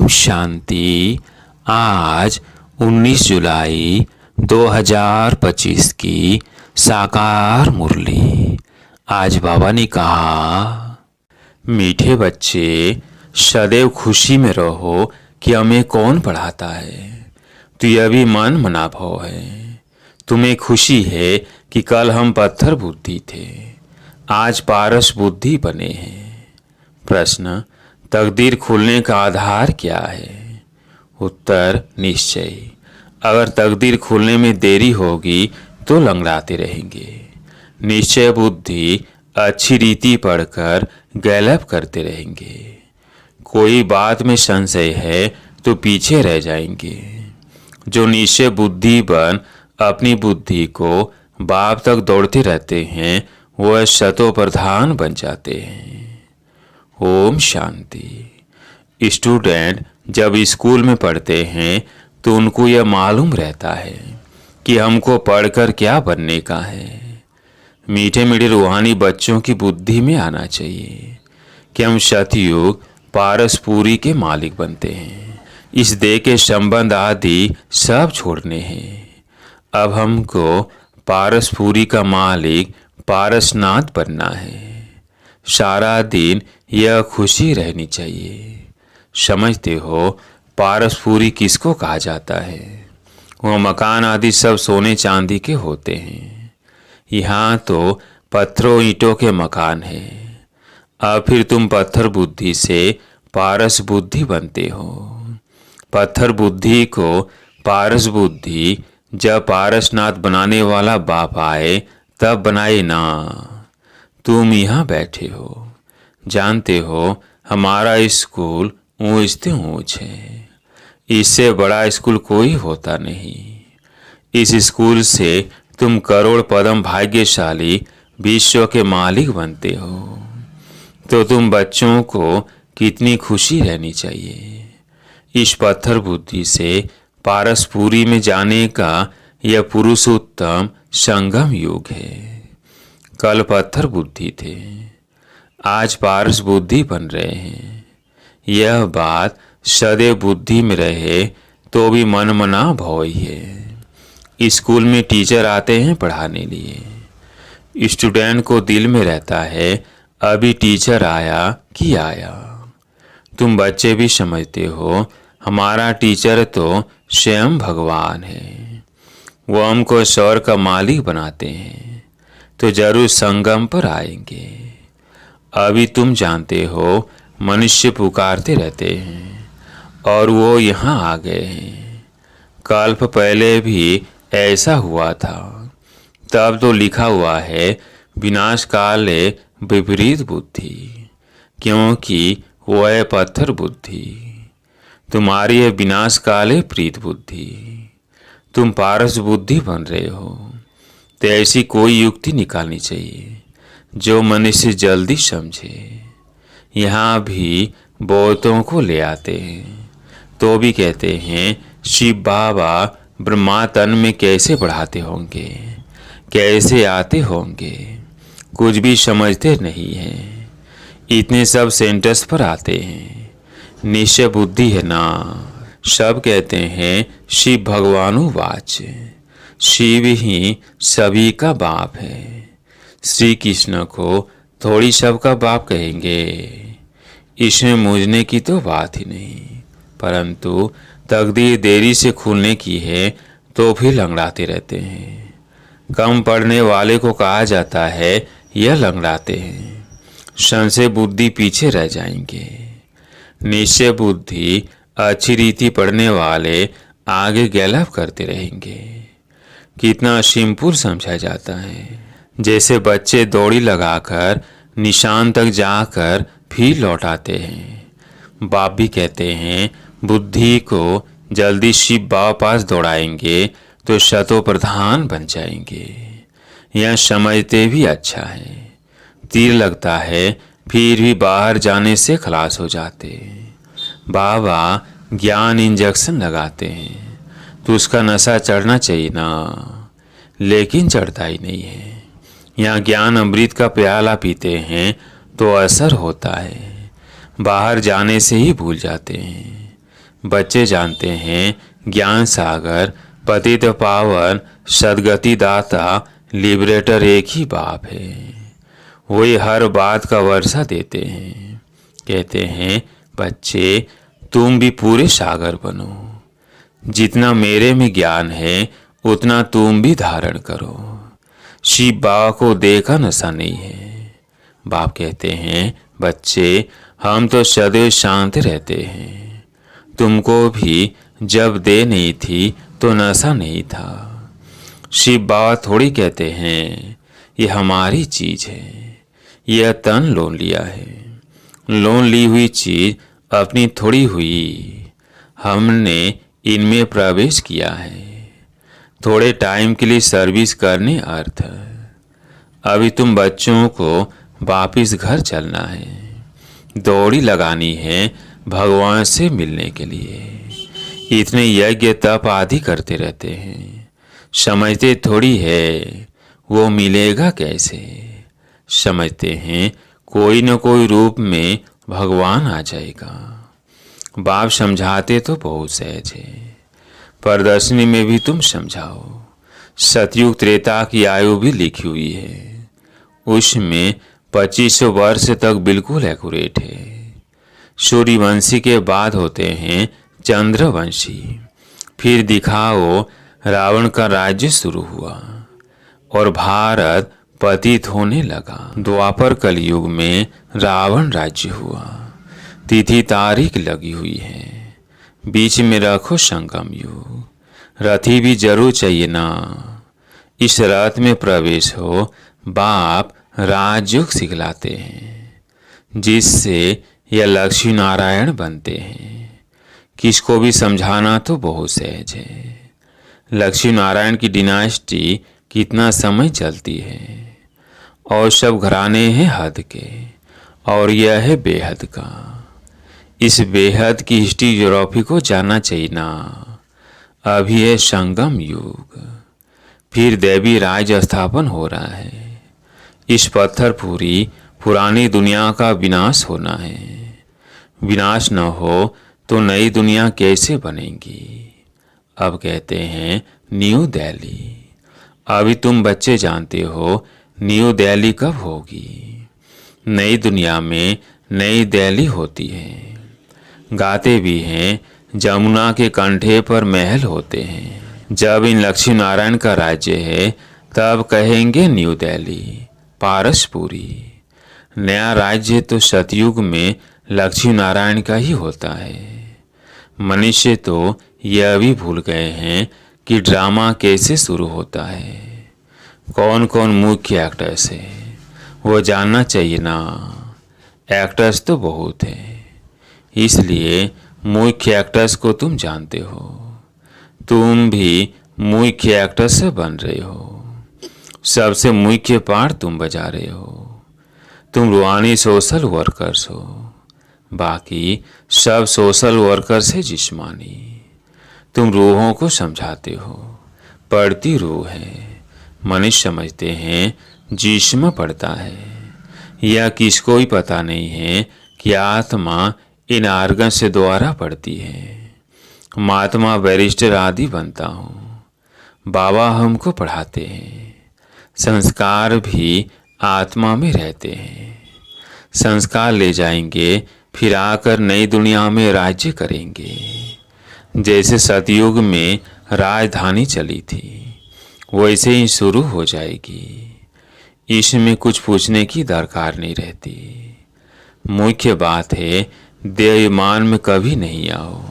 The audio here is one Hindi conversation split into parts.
शांति। आज 19 जुलाई 2025 की साकार मुरली। आज बाबा ने कहा, मीठे बच्चे सदैव खुशी में रहो कि हमें कौन पढ़ाता है। तो यह भी मन मना भाव है। तुम्हें खुशी है कि कल हम पत्थर बुद्धि थे, आज पारस बुद्धि बने हैं। प्रश्न, तकदीर खुलने का आधार क्या है? उत्तर, निश्चय। अगर तकदीर खुलने में देरी होगी तो लंगड़ाते रहेंगे। निश्चय बुद्धि अच्छी रीति पढ़कर गैलप करते रहेंगे। कोई बात में संशय है तो पीछे रह जाएंगे। जो निश्चय बुद्धि बन अपनी बुद्धि को बाप तक दौड़ते रहते हैं वह शतो प्रधान बन जाते हैं। ओम शांति। स्टूडेंट जब स्कूल में पढ़ते हैं तो उनको यह मालूम रहता है कि हमको पढ़कर क्या बनने का है। मीठे मीठे रूहानी बच्चों की बुद्धि में आना चाहिए कि हम सतयुग पारसपुरी के मालिक बनते हैं। इस देह के संबंध आदि सब छोड़ने हैं। अब हमको पारसपुरी का मालिक पारसनाथ बनना है। सारा दिन यह खुशी रहनी चाहिए। समझते हो पारसपुरी किसको कहा जाता है? वह मकान आदि सब सोने चांदी के होते हैं। यहाँ तो पत्थरों ईंटों के मकान हैं। अब फिर तुम पत्थर बुद्धि से पारस बुद्धि बनते हो। पत्थर बुद्धि को पारस बुद्धि जब पारसनाथ बनाने वाला बाप आए तब बनाए ना। तुम यहाँ बैठे हो, जानते हो हमारा स्कूल ऊंच से ऊंच है। इससे बड़ा स्कूल कोई होता नहीं। इस स्कूल से तुम करोड़ पदम भाग्यशाली विश्व के मालिक बनते हो। तो तुम बच्चों को कितनी खुशी रहनी चाहिए। इस पत्थर बुद्धि से पारसपुरी में जाने का यह पुरुषोत्तम संगम युग है। कल पत्थर बुद्धि थे, आज पारस बुद्धि बन रहे हैं। यह बात सदैव बुद्धि में रहे तो भी मन मना भाव ही है। स्कूल में टीचर आते हैं पढ़ाने लिए। स्टूडेंट को दिल में रहता है अभी टीचर आया कि आया। तुम बच्चे भी समझते हो हमारा टीचर तो स्वयं भगवान है। वो हमको स्वर्ग का मालिक बनाते हैं तो जरूर संगम पर आएंगे। अभी तुम जानते हो मनुष्य पुकारते रहते हैं और वो यहाँ आ गए हैं। कल्प पहले भी ऐसा हुआ था। तब तो लिखा हुआ है विनाश काले विपरीत बुद्धि, क्योंकि वह है पत्थर बुद्धि। तुम्हारी है विनाश काले प्रीत बुद्धि। तुम पारस बुद्धि बन रहे हो तो ऐसी कोई युक्ति निकालनी चाहिए जो मनुष्य जल्दी समझे। यहाँ भी बहुतों को ले आते हैं तो भी कहते हैं शिव बाबा ब्रह्मा तन में कैसे बढ़ाते होंगे, कैसे आते होंगे। कुछ भी समझते नहीं हैं। इतने सब सेंटर्स पर आते हैं। निश्चय बुद्धि है ना। सब कहते हैं शिव भगवानु वाच। शिव ही सभी का बाप है। श्री कृष्ण को थोड़ी सबका बाप कहेंगे। इसमें मूझने की तो बात ही नहीं। परंतु तकदीर देरी से खुलने की है तो फिर लंगड़ाते रहते हैं। कम पढ़ने वाले को कहा जाता है यह लंगड़ाते हैं। संशय बुद्धि पीछे रह जाएंगे। निश्चय बुद्धि अच्छी रीति पढ़ने वाले आगे गैलप करते रहेंगे। कितना सिंपल समझा जाता है। जैसे बच्चे दौड़ी लगाकर निशान तक जाकर फिर लौटाते हैं। बाप भी कहते हैं बुद्धि को जल्दी शिव बाबा पास दौड़ाएंगे तो शतो प्रधान बन जाएंगे। यह समझते भी अच्छा है। तीर लगता है फिर भी बाहर जाने से खलास हो जाते हैं। बाबा ज्ञान इंजेक्शन लगाते हैं तो उसका नशा चढ़ना चाहिए ना, लेकिन चढ़ता ही नहीं है। यहाँ ज्ञान अमृत का प्याला पीते हैं तो असर होता है, बाहर जाने से ही भूल जाते हैं। बच्चे जानते हैं ज्ञान सागर, पतित पावन, सदगति दाता, लिबरेटर एक ही बाप है। वही हर बात का वर्षा देते हैं। कहते हैं बच्चे तुम भी पूरे सागर बनो। जितना मेरे में ज्ञान है उतना तुम भी धारण करो। शिव बाबा को देखा नशा नहीं है। बाप कहते हैं बच्चे हम तो सदैव शांत रहते हैं। तुमको भी जब दे नहीं थी तो नशा नहीं था। शिव बाबा थोड़ी कहते हैं ये हमारी चीज है, यह तन लोन लिया है। लोन ली हुई चीज अपनी थोड़ी हुई, हमने इनमें प्रवेश किया है। थोड़े टाइम के लिए सर्विस करने अर्थ। अभी तुम बच्चों को वापिस घर चलना है, दौड़ी लगानी है भगवान से मिलने के लिए। इतने यज्ञ तप आदि करते रहते हैं, समझते थोड़ी है वो मिलेगा कैसे। समझते हैं कोई न कोई रूप में भगवान आ जाएगा। बाप समझाते तो बहुत सहज है, प्रदर्शनी में भी तुम समझाओ। सतयुग त्रेता की आयु भी लिखी हुई है, उसमें 2500 वर्ष तक बिल्कुल एक्यूरेट है। सूर्यवंशी के बाद होते हैं चंद्रवंशी। फिर दिखाओ रावण का राज्य शुरू हुआ और भारत पतित होने लगा। द्वापर कलयुग में रावण राज्य हुआ। तिथि तारीख लगी हुई है, बीच में रखो संगम युग। रथी भी जरूर चाहिए ना। इस रथ में प्रवेश हो, बाप राजयोग सिखलाते हैं, जिससे यह लक्ष्मी नारायण बनते हैं। किसको भी समझाना तो बहुत सहज है। लक्ष्मी नारायण की डिनास्टी कितना समय चलती है और सब घराने हैं हद के, और यह है बेहद का। इस बेहद की हिस्ट्री यूरोपी को जानना चाहिए ना। अभी है संगम युग, फिर देवी राज स्थापन हो रहा है। इस पत्थर पूरी पुरानी दुनिया का विनाश होना है। विनाश न हो तो नई दुनिया कैसे बनेगी। अब कहते हैं न्यू दिल्ली। अभी तुम बच्चे जानते हो न्यू दिल्ली कब होगी। नई दुनिया में नई दिल्ली होती है। गाते भी हैं जमुना के कंठे पर महल होते हैं। जब इन लक्ष्मी नारायण का राज्य है तब कहेंगे न्यू दिल्ली, पारसपुरी। नया राज्य तो सतयुग में लक्ष्मी नारायण का ही होता है। मनुष्य तो यह भी भूल गए हैं कि ड्रामा कैसे शुरू होता है, कौन कौन मुख्य एक्टर्स है, वो जानना चाहिए ना। एक्टर्स तो बहुत है, इसलिए मुख्य एक्टर्स को तुम जानते हो। तुम भी मुख्य एक्टर्स से बन रहे हो। सबसे मुख्य पार्ट तुम बजा रहे हो। तुम रूहानी सोशल वर्कर्स हो, बाकी सब सोशल वर्कर्स है जिस्मानी। तुम रूहों को समझाते हो, पढ़ती रूह है। मनुष्य समझते हैं जिस्म पढ़ता है। यह किसको ही पता नहीं है कि आत्मा इन आर्गन से द्वारा पढ़ती है। महात्मा बैरिस्टर आदि बनता हूँ, बाबा हमको पढ़ाते हैं। संस्कार भी आत्मा में रहते हैं। संस्कार ले जाएंगे, फिर आकर नई दुनिया में राज्य करेंगे। जैसे सतयुग में राजधानी चली थी, वैसे ही शुरू हो जाएगी। इसमें कुछ पूछने की दरकार नहीं रहती। मुख्य बात है देहमान में कभी नहीं आओ।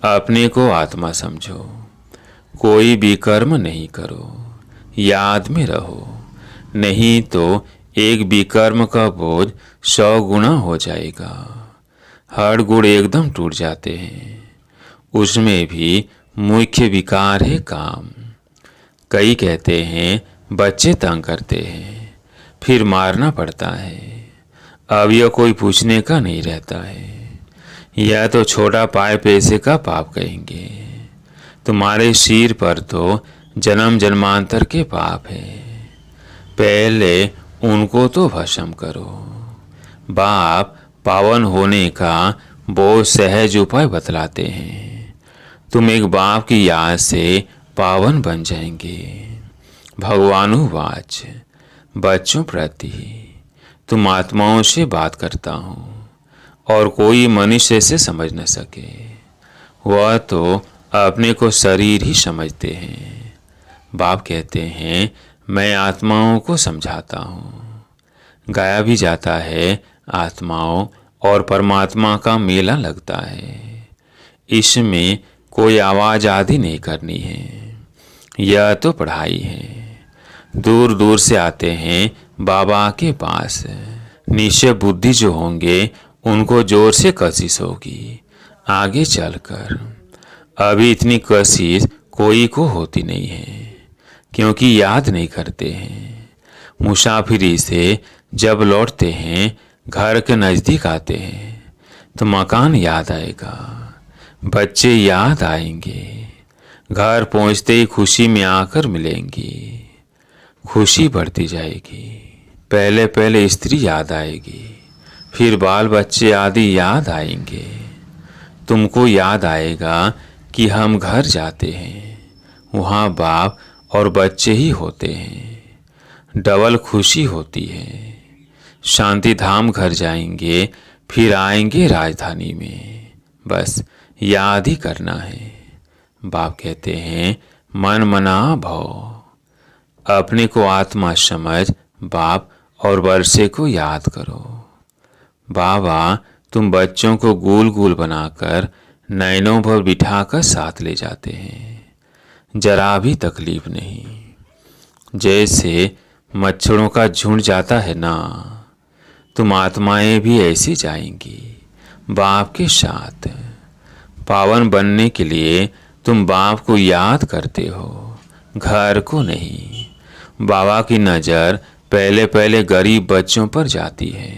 अपने को आत्मा समझो, कोई भी कर्म नहीं करो, याद में रहो। नहीं तो एक विकर्म का बोझ 100 गुना हो जाएगा। हर गुण एकदम टूट जाते हैं। उसमें भी मुख्य विकार है काम। कई कहते हैं बच्चे तंग करते हैं, फिर मारना पड़ता है। अब यह कोई पूछने का नहीं रहता है। यह तो छोटा पाए पैसे का पाप कहेंगे। तुम्हारे सिर पर तो जन्म जन्मांतर के पाप है। पहले उनको तो भस्म करो। बाप पावन होने का वो सहज उपाय बतलाते हैं। तुम एक बाप की याद से पावन बन जाएंगे। भगवानुवाच बच्चों प्रति तुम आत्माओं से बात करता हूँ और कोई मनुष्य से समझ न सके। वह तो अपने को शरीर ही समझते हैं। बाप कहते हैं मैं आत्माओं को समझाता हूँ। गाया भी जाता है आत्माओं और परमात्मा का मेला लगता है। इसमें कोई आवाज आदि नहीं करनी है। यह तो पढ़ाई है। दूर दूर से आते हैं बाबा के पास। निश्चय बुद्धि जो होंगे उनको जोर से कशिश होगी आगे चलकर। अभी इतनी कशिश कोई को होती नहीं है, क्योंकि याद नहीं करते हैं। मुसाफिरी से जब लौटते हैं, घर के नज़दीक आते हैं तो मकान याद आएगा, बच्चे याद आएंगे, घर पहुंचते ही खुशी में आकर मिलेंगी। खुशी बढ़ती जाएगी। पहले पहले स्त्री याद आएगी, फिर बाल बच्चे आदि याद आएंगे। तुमको याद आएगा कि हम घर जाते हैं, वहाँ बाप और बच्चे ही होते हैं। डबल खुशी होती है। शांति धाम घर जाएंगे, फिर आएंगे राजधानी में। बस याद ही करना है। बाप कहते हैं मन मना भव। अपने को आत्मा समझ बाप और वर्षे को याद करो। बाबा तुम बच्चों को गोल गोल बनाकर नैनों पर बिठाकर साथ ले जाते हैं, जरा भी तकलीफ नहीं। जैसे मच्छरों का झुंड जाता है ना, तुम आत्माएं भी ऐसी जाएंगी बाप के साथ। पावन बनने के लिए तुम बाप को याद करते हो, घर को नहीं। बाबा की नज़र पहले पहले गरीब बच्चों पर जाती है।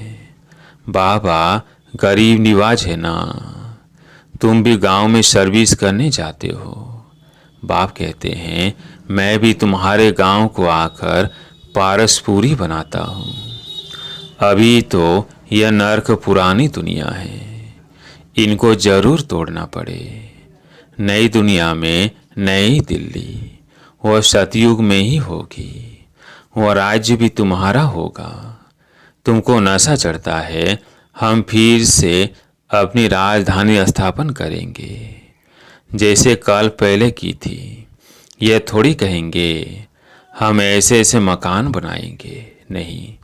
बाबा गरीब निवाज है ना। तुम भी गांव में सर्विस करने जाते हो। बाप कहते हैं मैं भी तुम्हारे गांव को आकर पारसपुरी बनाता हूँ। अभी तो यह नर्क पुरानी दुनिया है, इनको जरूर तोड़ना पड़े। नई दुनिया में नई दिल्ली, वह सतयुग में ही होगी। वह राज्य भी तुम्हारा होगा। तुमको नशा चढ़ता है, हम फिर से अपनी राजधानी स्थापन करेंगे जैसे कल पहले की थी। यह थोड़ी कहेंगे हम ऐसे ऐसे मकान बनाएंगे, नहीं।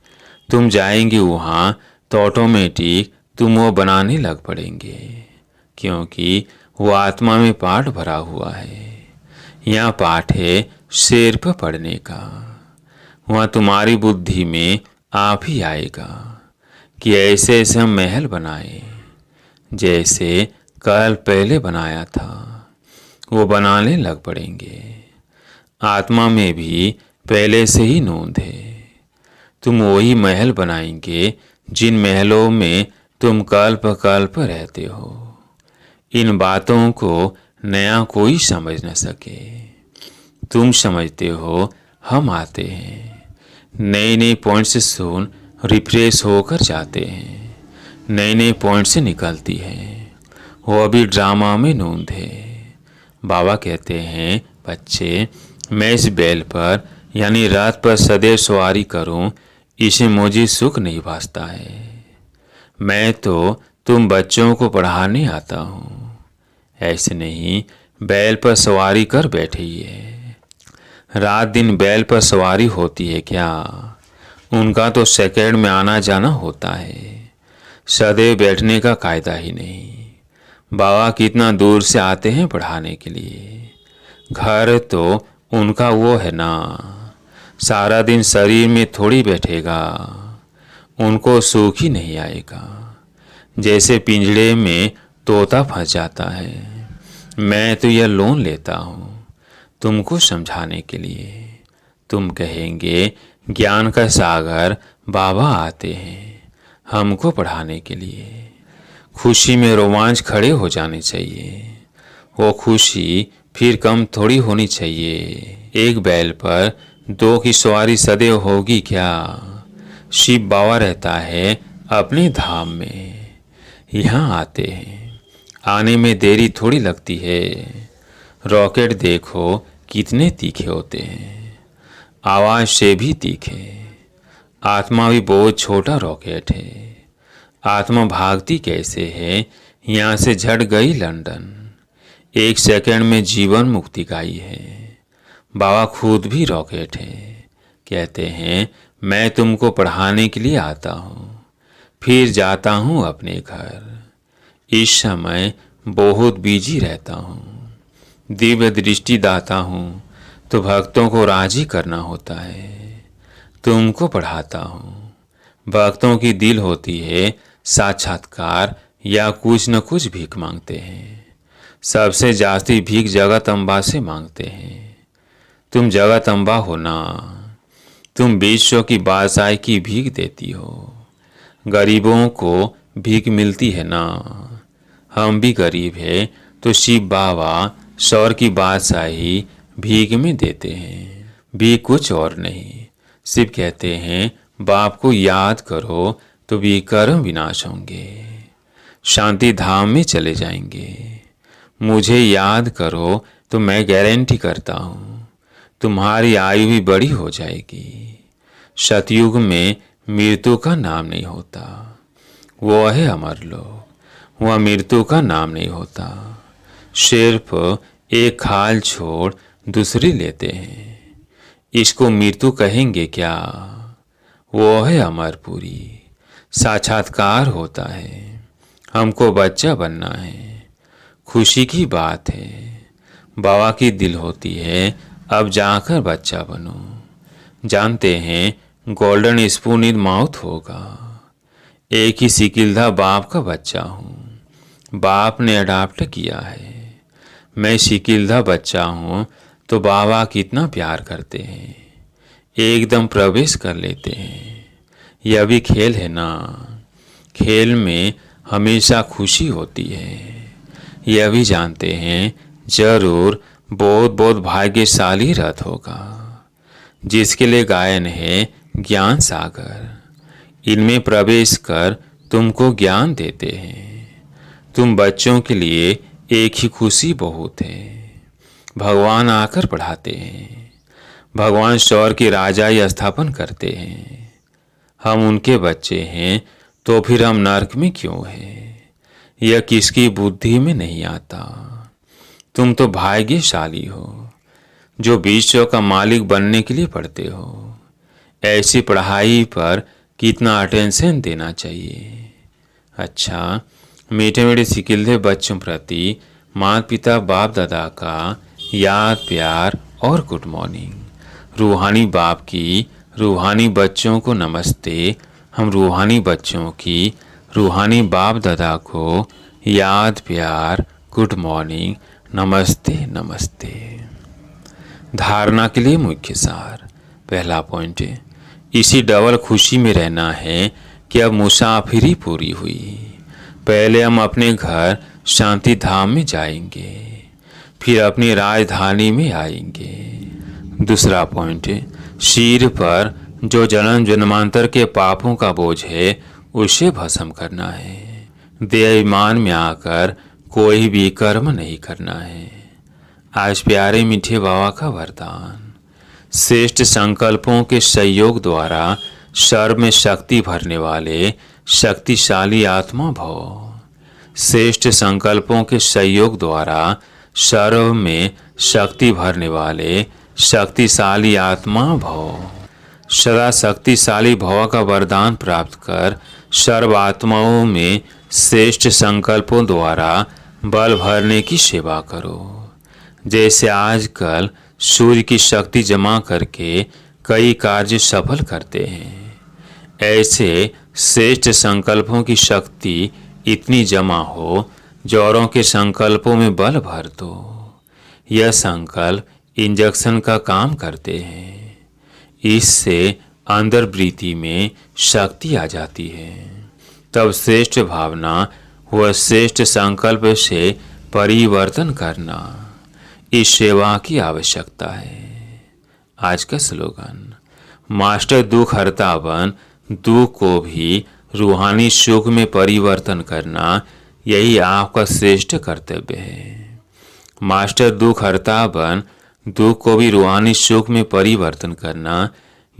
तुम जाएंगे वहाँ तो ऑटोमेटिक तुम वो बनाने लग पड़ेंगे, क्योंकि वो आत्मा में पाठ भरा हुआ है। यहाँ पाठ है शेर पर पढ़ने का। वहाँ तुम्हारी बुद्धि में आप ही आएगा कि ऐसे ऐसे हम महल बनाए, जैसे कल पहले बनाया था वो बनाने लग पड़ेंगे। आत्मा में भी पहले से ही नोंद है। तुम वही महल बनाएंगे जिन महलों में तुम कल्प कल्प रहते हो। इन बातों को नया कोई समझ न सके। तुम समझते हो, हम आते हैं, नए नए पॉइंट से सुन रिफ्रेश होकर जाते हैं। नए नए पॉइंट से निकलती है। वो अभी ड्रामा में नोंद है। बाबा कहते हैं बच्चे मैं इस बैल पर यानी रात पर सदैव सवारी करूं, इसे मुझे सुख नहीं भासता है। मैं तो तुम बच्चों को पढ़ाने आता हूँ। ऐसे नहीं बैल पर सवारी कर बैठिए। रात दिन बैल पर सवारी होती है क्या? उनका तो सेकंड में आना जाना होता है। सदैव बैठने का कायदा ही नहीं। बाबा कितना दूर से आते हैं पढ़ाने के लिए। घर तो उनका वो है ना, सारा दिन शरीर में थोड़ी बैठेगा। उनको सुख ही नहीं आएगा। जैसे पिंजड़े में तोता फंस जाता है। मैं तो यह लोन लेता हूँ तुमको समझाने के लिए। तुम कहेंगे ज्ञान का सागर बाबा आते हैं हमको पढ़ाने के लिए। खुशी में रोमांच खड़े हो जाने चाहिए। वो खुशी फिर कम थोड़ी होनी चाहिए। एक बैल पर दो की सवारी सदैव होगी क्या? शिव बाबा रहता है अपने धाम में। यहाँ आते हैं। आने में देरी थोड़ी लगती है। रॉकेट देखो कितने तीखे होते हैं, आवाज़ से भी तीखे। आत्मा भी बहुत छोटा रॉकेट है। आत्मा भागती कैसे है, यहाँ से झट गई लंदन। 1 सेकंड में जीवन मुक्ति गाई है। बाबा खुद भी रॉकेट है। कहते हैं मैं तुमको पढ़ाने के लिए आता हूँ, फिर जाता हूँ अपने घर। इस समय बहुत बिजी रहता हूँ। दिव्य दृष्टि दाता हूँ तो भक्तों को राजी करना होता है। तुमको पढ़ाता हूँ। भक्तों की दिल होती है साक्षात्कार या कुछ न कुछ भीख मांगते हैं। सबसे जास्ती भीख जगत अम्बा से मांगते हैं। तुम जगत अम्बा हो ना, तुम विश्व की बादशाही की भीख देती हो। गरीबों को भीख मिलती है ना। हम भी गरीब है तो शिव बाबा स्वर की बादशाही भीख में देते हैं। भी कुछ और नहीं। शिव कहते हैं बाप को याद करो तो विकर्म विनाश होंगे, शांति धाम में चले जाएंगे। मुझे याद करो तो मैं गारंटी करता हूँ तुम्हारी आयु भी बड़ी हो जाएगी। सतयुग में मृत्यु का नाम नहीं होता, वो है अमर लोक। वह मृत्यु का नाम नहीं होता। सिर्फ एक खाल छोड़ दूसरी लेते हैं। इसको मृत्यु कहेंगे क्या? वो है अमरपुरी। साक्षात्कार होता है। हमको बच्चा बनना है। खुशी की बात है। बाबा की दिल होती है अब जाकर बच्चा बनो। जानते हैं गोल्डन स्पून इन माउथ होगा। एक ही सिकिलधा बाप का बच्चा हूँ। बाप ने अडॉप्ट किया है। मैं सिकिलधा बच्चा हूँ तो बाबा कितना प्यार करते हैं। एकदम प्रवेश कर लेते हैं। यह भी खेल है ना। खेल में हमेशा खुशी होती है। यह भी जानते हैं जरूर बहुत बहुत भाग्यशाली रथ होगा जिसके लिए गायन है ज्ञान सागर। इनमें प्रवेश कर तुमको ज्ञान देते हैं। तुम बच्चों के लिए एक ही खुशी बहुत है। भगवान आकर पढ़ाते हैं। भगवान स्वर के राजा ही स्थापन करते हैं। हम उनके बच्चे हैं तो फिर हम नरक में क्यों हैं? यह किसकी बुद्धि में नहीं आता। तुम तो भाग्यशाली हो जो विश्व का मालिक बनने के लिए पढ़ते हो। ऐसी पढ़ाई पर कितना अटेंशन देना चाहिए। अच्छा, मीठे मीठे सिकिलधे बच्चों प्रति माता पिता बाप दादा का याद प्यार और गुड मॉर्निंग। रूहानी बाप की रूहानी बच्चों को नमस्ते। हम रूहानी बच्चों की रूहानी बाप दादा को याद प्यार गुड मॉर्निंग नमस्ते नमस्ते। धारणा के लिए मुख्य सार। पहला पॉइंट है इसी डबल खुशी में रहना है कि अब मुसाफिरी पूरी हुई। पहले हम अपने घर शांति धाम में जाएंगे, फिर अपनी राजधानी में आएंगे। दूसरा पॉइंट है सिर पर जो जन्म जन्मांतर के पापों का बोझ है उसे भस्म करना है। देहाभिमान में आकर कोई भी कर्म नहीं करना है। आज प्यारे मीठे बाबा का वरदान। श्रेष्ठ संकल्पों के सहयोग द्वारा सर्व में शक्ति भरने वाले शक्तिशाली आत्मा भव। श्रेष्ठ संकल्पों के सहयोग द्वारा सर्व में शक्ति भरने वाले शक्तिशाली आत्मा भव। सदा शक्तिशाली भव का वरदान प्राप्त कर सर्व आत्माओं में श्रेष्ठ संकल्पों द्वारा बल भरने की सेवा करो। जैसे आजकल सूर्य की शक्ति जमा करके कई कार्य सफल करते हैं, ऐसे श्रेष्ठ संकल्पों की शक्ति इतनी जमा हो जोरों के संकल्पों में बल भर दो। यह संकल्प इंजेक्शन का काम करते हैं। इससे अंदर वृत्ति में शक्ति आ जाती है। तब श्रेष्ठ भावना व श्रेष्ठ संकल्प से परिवर्तन करना, इस सेवा की आवश्यकता है। आज का स्लोगन। मास्टर दुख हरता बन दुख को भी रूहानी सुख में परिवर्तन करना यही आपका श्रेष्ठ कर्तव्य है। मास्टर दुख हरता बन दुख को भी रूहानी सुख में परिवर्तन करना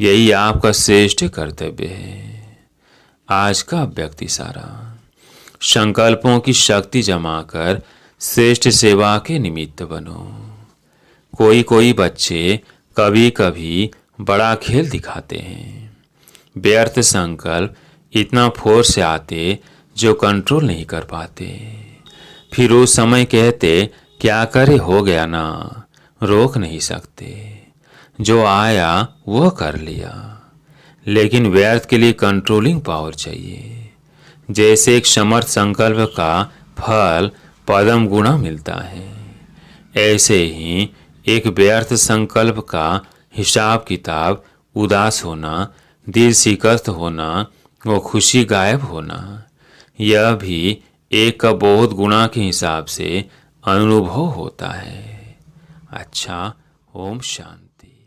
यही आपका श्रेष्ठ कर्तव्य है। आज का व्यक्ति सारा संकल्पों की शक्ति जमाकर श्रेष्ठ सेवा के निमित्त बनो। कोई कोई बच्चे कभी कभी बड़ा खेल दिखाते हैं। व्यर्थ संकल्प इतना फोर्स से आते जो कंट्रोल नहीं कर पाते। फिर उस समय कहते क्या करे, हो गया ना, रोक नहीं सकते। जो आया वो कर लिया। लेकिन व्यर्थ के लिए कंट्रोलिंग पावर चाहिए। जैसे एक समर्थ संकल्प का फल पद्म गुणा मिलता है, ऐसे ही एक व्यर्थ संकल्प का हिसाब किताब, उदास होना, दिल शिकस्त होना, वो खुशी गायब होना, यह भी एक का बहुत गुणा के हिसाब से अनुभव होता है। अच्छा, ओम शांति।